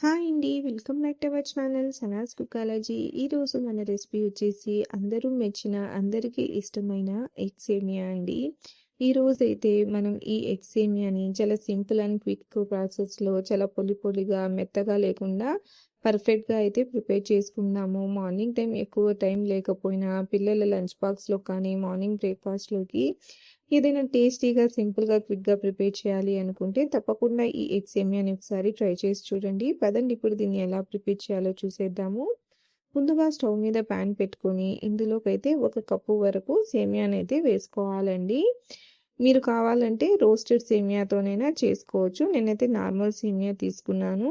Hi అండి. Welcome back to our channel Sanas కుకాలజీ. ఈరోజు మన రెసిపీ వచ్చేసి అందరూ మెచ్చిన, అందరికీ ఇష్టమైన ఎగ్ సేమియా అండి. ఈరోజైతే మనం ఈ ఎగ్ సేమియాని చాలా సింపుల్ అండ్ క్విక్ ప్రాసెస్లో చాలా పొడిగా మెత్తగా లేకుండా పర్ఫెక్ట్గా అయితే ప్రిపేర్ చేసుకుందాము. మార్నింగ్ టైం ఎక్కువ టైం లేకపోయినా పిల్లల లంచ్ బాక్స్లో కానీ మార్నింగ్ బ్రేక్ఫాస్ట్లోకి ఏదైనా టేస్టీగా, సింపుల్‌గా, క్విక్‌గా ప్రిపేర్ చేయాలి అనుకుంటే తప్పకుండా ఈ ఎగ్ సేమియాని ఒకసారి ట్రై చేసి చూడండి. పదండి ఇప్పుడు దీన్ని ఎలా ప్రిపేర్ చేయాలో చూసేద్దాము. ముందుగా స్టవ్ మీద ప్యాన్ పెట్టుకొని ఇందులోకైతే 1 కప్పు వరకు సేమియానైతే వేసుకోవాలండి. మీరు కావాలంటే రోస్టెడ్ సేమియాతోనైనా చేసుకోవచ్చు. నేనైతే నార్మల్ సేమియా తీసుకున్నాను.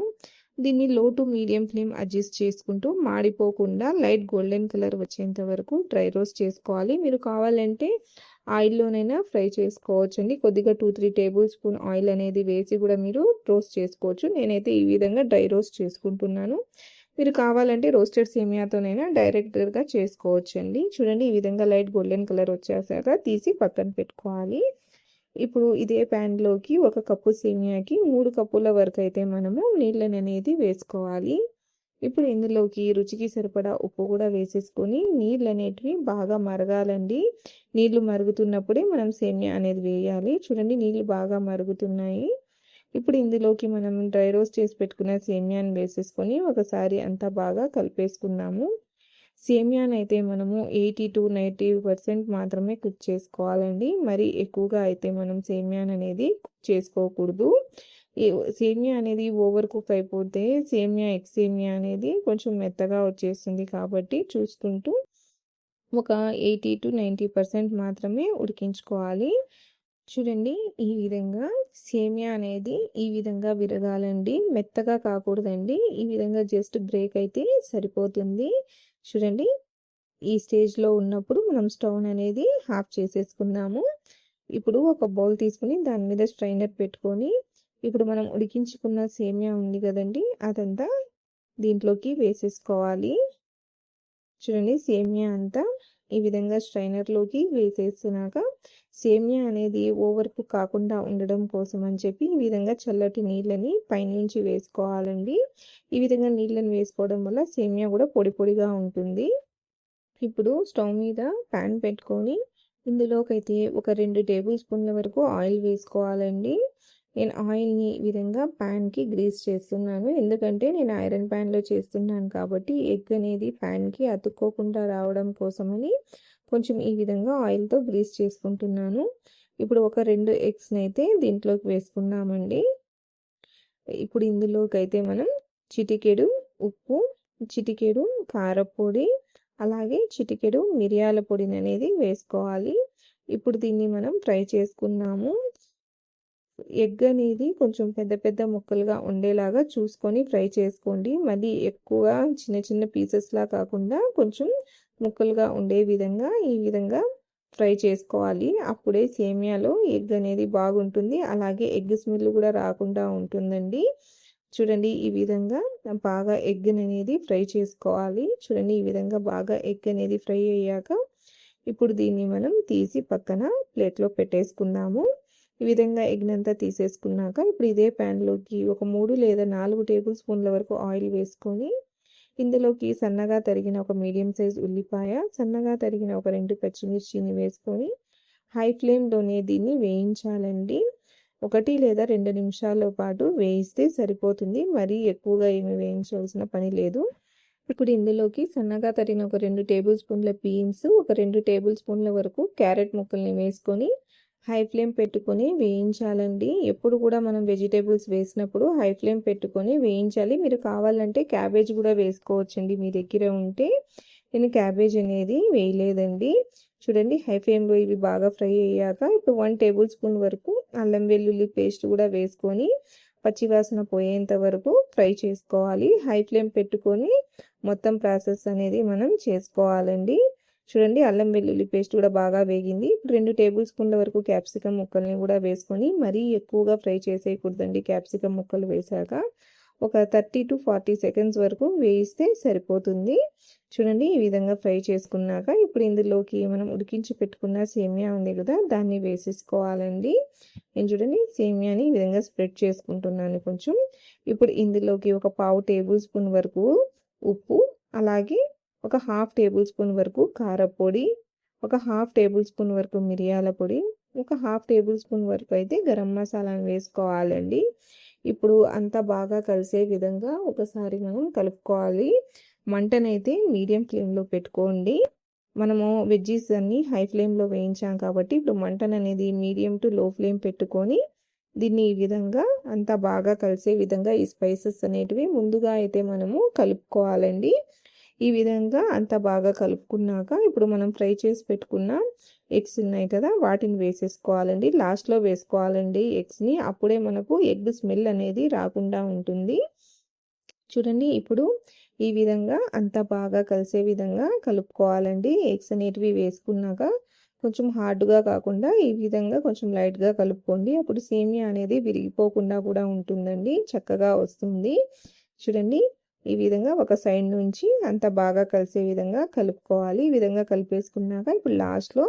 దీన్ని లో టు మీడియం ఫ్లేమ్ అడ్జస్ట్ చేసుకుంటూ మాడిపోకుండా లైట్ గోల్డెన్ కలర్ వచ్చేంత వరకు డ్రై రోస్ట్ చేసుకోవాలి. మీరు కావాలంటే ఆయిల్లోనైనా ఫ్రై చేసుకోవచ్చండి. కొద్దిగా 2-3 టేబుల్ స్పూన్ ఆయిల్ అనేది వేసి కూడా మీరు రోస్ట్ చేసుకోవచ్చు. నేనైతే ఈ విధంగా డ్రై రోస్ట్ చేసుకుంటున్నాను. మీరు కావాలంటే రోస్టెడ్ సేమియాతోనైనా డైరెక్ట్‌గా చేసుకోవచ్చండి. చూడండి ఈ విధంగా లైట్ గోల్డెన్ కలర్ వచ్చేసాక తీసి పక్కన పెట్టుకోవాలి. ఇప్పుడు ఇదే ప్యాన్‌లోకి 1 కప్పు సేమియాకి 3 కప్పుల వరకు అయితే మనము నీళ్ళననేది వేసుకోవాలి. ఇప్పుడు ఇందులోకి రుచికి సరిపడా ఉప్పు కూడా వేసేసుకొని నీళ్ళనేటివి బాగా మరగాలండి. నీళ్లు మరుగుతున్నప్పుడే మనం సేమియా అనేది వేయాలి. చూడండి నీళ్లు బాగా మరుగుతున్నాయి. ఇప్పుడు ఇందులోకి మనం డ్రై రోస్ట్ చేసి పెట్టుకున్న సేమియాని వేసేసుకొని ఒకసారి అంతా బాగా కలిపేసుకున్నాము. సేమియానైతే మనము 80-90% మాత్రమే కుక్ చేసుకోవాలండి. మరి ఎక్కువగా అయితే మనం సేమియాననేది కుక్ చేసుకోకూడదు. ఈ సేమియా అనేది ఓవర్ కుక్ అయిపోతే ఎగ్ సేమియా అనేది కొంచెం మెత్తగా వచ్చేస్తుంది. కాబట్టి చూసుకుంటూ ఒక 80-90% మాత్రమే ఉడికించుకోవాలి. చూడండి ఈ విధంగా సేమియా అనేది ఈ విధంగా విరగాలండి. మెత్తగా కాకూడదండి. ఈ విధంగా జస్ట్ బ్రేక్ అయితే సరిపోతుంది. చూడండి ఈ స్టేజ్లో ఉన్నప్పుడు మనం స్టవ్ అనేది ఆఫ్ చేసేసుకుందాము. ఇప్పుడు ఒక బౌల్ తీసుకుని దాని మీద స్ట్రైనర్ పెట్టుకొని ఇప్పుడు మనం ఉడికించుకున్న సేమియా ఉంది కదండి, అదంతా దీంట్లోకి వేసేసుకోవాలి. చూడండి సేమియా అంతా ఈ విధంగా స్ట్రైనర్లోకి వేసేసినాక సేమియా అనేది ఓవర్ కుక్ కాకుండా ఉండడం కోసం అని చెప్పి ఈ విధంగా చల్లటి నీళ్ళని పైనుంచి వేసుకోవాలండి. ఈ విధంగా నీళ్ళని వేసుకోవడం వల్ల సేమియా కూడా పొడిగా ఉంటుంది. ఇప్పుడు స్టవ్ మీద ప్యాన్ పెట్టుకొని ఇందులోకైతే ఒక 2 టేబుల్ స్పూన్ల వరకు ఆయిల్ వేసుకోవాలండి. నేను ఆయిల్ని ఈ విధంగా ప్యాన్కి గ్రీస్ చేస్తున్నాను. ఎందుకంటే నేను ఐరన్ ప్యాన్లో చేస్తున్నాను కాబట్టి ఎగ్ అనేది ప్యాన్కి అతుక్కోకుండా రావడం కోసమని కొంచెం ఈ విధంగా ఆయిల్తో గ్రీస్ చేసుకుంటున్నాను. ఇప్పుడు ఒక 2 ఎగ్స్ని అయితే దీంట్లోకి వేసుకున్నామండి. ఇప్పుడు ఇందులోకైతే మనం చిటికెడు ఉప్పు, చిటికెడు కారపొడి, అలాగే చిటికెడు మిరియాల పొడిని అనేది వేసుకోవాలి. ఇప్పుడు దీన్ని మనం ఫ్రై చేసుకున్నాము. ఎగ్ అనేది కొంచెం పెద్ద ముక్కలుగా ఉండేలాగా చూసుకొని ఫ్రై చేసుకోండి. మళ్ళీ ఎక్కువ చిన్న పీసెస్లా కాకుండా కొంచెం ముక్కలుగా ఉండే విధంగా ఈ విధంగా ఫ్రై చేసుకోవాలి. అప్పుడే సేమియాలో ఎగ్ అనేది బాగుంటుంది. అలాగే ఎగ్ స్మెల్ కూడా రాకుండా ఉంటుందండి. చూడండి ఈ విధంగా బాగా ఎగ్ అనేది ఫ్రై చేసుకోవాలి. చూడండి ఈ విధంగా బాగా ఎగ్ అనేది ఫ్రై అయ్యాక ఇప్పుడు దీన్ని మనం తీసి పక్కన ప్లేట్లో పెట్టేసుకుందాము. ఈ విధంగా ఎగ్నంతా తీసేసుకున్నాక ఇప్పుడు ఇదే ప్యాన్లోకి ఒక 3 లేదా 4 టేబుల్ స్పూన్ల వరకు ఆయిల్ వేసుకొని ఇందులోకి సన్నగా తరిగిన ఒక మీడియం సైజ్ ఉల్లిపాయ, సన్నగా తరిగిన ఒక 2 పచ్చిమిర్చిని వేసుకొని హై ఫ్లేమ్లోనే దీన్ని వేయించాలండి. 1 లేదా 2 నిమిషాల పాటు వేయిస్తే సరిపోతుంది. మరీ ఎక్కువగా ఏమి వేయించాల్సిన పని లేదు. ఇప్పుడు ఇందులోకి సన్నగా తరిగిన ఒక 2 టేబుల్ స్పూన్ల బీన్స్, ఒక 2 టేబుల్ స్పూన్ల వరకు క్యారెట్ ముక్కల్ని వేసుకొని హై ఫ్లేమ్ పెట్టుకొని వేయించాలండి. ఎప్పుడు కూడా మనం వెజిటేబుల్స్ వేసినప్పుడు హై ఫ్లేమ్ పెట్టుకొని వేయించాలి. మీరు కావాలంటే క్యాబేజ్ కూడా వేసుకోవచ్చండి మీ దగ్గర ఉంటే. నేను క్యాబేజ్ అనేది వేయలేదండి. చూడండి హై ఫ్లేమ్లో ఇవి బాగా ఫ్రై అయ్యాక ఇప్పుడు 1 టేబుల్ స్పూన్ వరకు అల్లం వెల్లుల్లి పేస్ట్ కూడా వేసుకొని పచ్చివాసన పోయేంత వరకు ఫ్రై చేసుకోవాలి. హై ఫ్లేమ్ పెట్టుకొని మొత్తం ప్రాసెస్ అనేది మనం చేసుకోవాలండి. చూడండి అల్లం వెల్లుల్లి పేస్ట్ కూడా బాగా వేగింది. 2 టేబుల్ స్పూన్ల వరకు క్యాప్సికమ్ ముక్కల్ని కూడా వేసుకొని మరీ ఎక్కువగా ఫ్రై చేసేయకూడదండి. క్యాప్సికమ్ ముక్కలు వేసాక ఒక 30-40 సెకండ్స్ వరకు వేయిస్తే సరిపోతుంది. చూడండి ఈ విధంగా ఫ్రై చేసుకున్నాక ఇప్పుడు ఇందులోకి మనం ఉడికించి పెట్టుకున్న సేమియా ఉంది కదా, దాన్ని వేసేసుకోవాలండి. నేను చూడండి సేమియాని ఈ విధంగా స్ప్రెడ్ చేసుకుంటున్నాను కొంచెం. ఇప్పుడు ఇందులోకి ఒక 1/2 టేబుల్ స్పూన్ వరకు ఉప్పు, అలాగే ఒక 1/2 టేబుల్ స్పూన్ వరకు కారపొడి, ఒక 1/2 టేబుల్ స్పూన్ వరకు మిరియాల పొడి, ఒక 1/2 టేబుల్ స్పూన్ వరకు అయితే గరం మసాలాను వేసుకోవాలండి. ఇప్పుడు అంతా బాగా కలిసే విధంగా ఒకసారి మనం కలుపుకోవాలి. మంటనైతే మీడియం ఫ్లేమ్లో పెట్టుకోండి. మనము వెజ్జీస్ అన్నీ హై ఫ్లేమ్లో వేయించాం కాబట్టి ఇప్పుడు మంటననేది మీడియం టు లో ఫ్లేమ్ పెట్టుకొని దీన్ని ఈ విధంగా అంతా బాగా కలిసే విధంగా ఈ స్పైసెస్ అనేటివి ముందుగా అయితే మనము కలుపుకోవాలండి. ఈ విధంగా అంతా బాగా కలుపుకున్నాక ఇప్పుడు మనం ఫ్రై చేసి పెట్టుకున్న ఎగ్స్ ఉన్నాయి కదా, వాటిని వేసేసుకోవాలండి. లాస్ట్లో వేసుకోవాలండి ఎగ్స్ని, అప్పుడే మనకు ఎగ్ స్మెల్ అనేది రాకుండా ఉంటుంది. చూడండి ఇప్పుడు ఈ విధంగా అంతా బాగా కలిసే విధంగా కలుపుకోవాలండి. ఎగ్స్ అనేటివి వేసుకున్నాక కొంచెం హార్డ్గా కాకుండా ఈ విధంగా కొంచెం లైట్గా కలుపుకోండి. అప్పుడు సేమియా అనేది విరిగిపోకుండా కూడా ఉంటుందండి, చక్కగా వస్తుంది. చూడండి ఈ విధంగా ఒక సైడ్ నుంచి అంత బాగా కలిసే విధంగా కలుపుకోవాలి. ఈ విధంగా కలిపేసుకున్నాక ఇప్పుడు లాస్ట్లో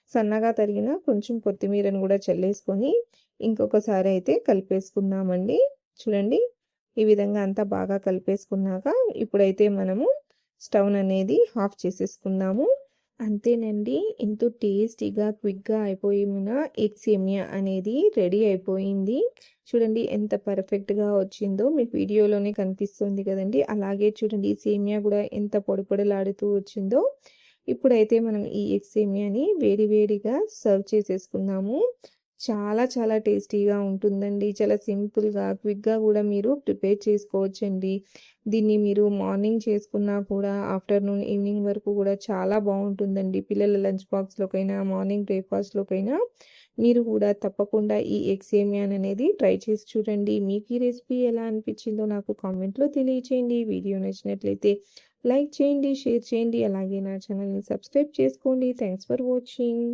సన్నగా తరిగిన కొంచెం కొత్తిమీరను కూడా చల్లేసుకొని ఇంకొకసారి అయితే కలిపేసుకున్నామండి. చూడండి ఈ విధంగా అంతా బాగా కలిపేసుకున్నాక ఇప్పుడైతే మనము స్టవ్ అనేది ఆఫ్ చేసేసుకుందాము. అంతేనండి, ఎంతో టేస్టీగా క్విక్గా అయిపోయిన ఎగ్ సేమియా అనేది రెడీ అయిపోయింది. చూడండి ఎంత పర్ఫెక్ట్గా వచ్చిందో మీకు వీడియోలోనే కనిపిస్తుంది కదండి. అలాగే చూడండి ఈ సేమియా కూడా ఎంత పొడి పొడిలాడుతూ వచ్చిందో. ఇప్పుడైతే మనం ఈ ఎగ్ సేమియాని వేడి వేడిగా సర్వ్ చేసేసుకుందాము. చాలా చాలా టేస్టీగా ఉంటుందండి. చాలా సింపుల్గా క్విక్గా కూడా మీరు ప్రిపేర్ చేసుకోవచ్చండి. దీన్ని మీరు మార్నింగ్ చేసుకున్నా కూడా ఆఫ్టర్నూన్ ఈవినింగ్ వరకు కూడా చాలా బాగుంటుందండి. పిల్లల లంచ్ బాక్స్లోకైనా మార్నింగ్ బ్రేక్ఫాస్ట్లోకైనా మీరు కూడా తప్పకుండా ఈ ఎగ్ సేమియా అనేది ట్రై చేసి చూడండి. మీకు ఈ రెసిపీ ఎలా అనిపించిందో నాకు కామెంట్లో తెలియచేయండి. వీడియో నచ్చినట్లయితే లైక్ చేయండి, షేర్ చేయండి, అలాగే నా ఛానల్ని సబ్స్క్రైబ్ చేసుకోండి. Thanks for watching.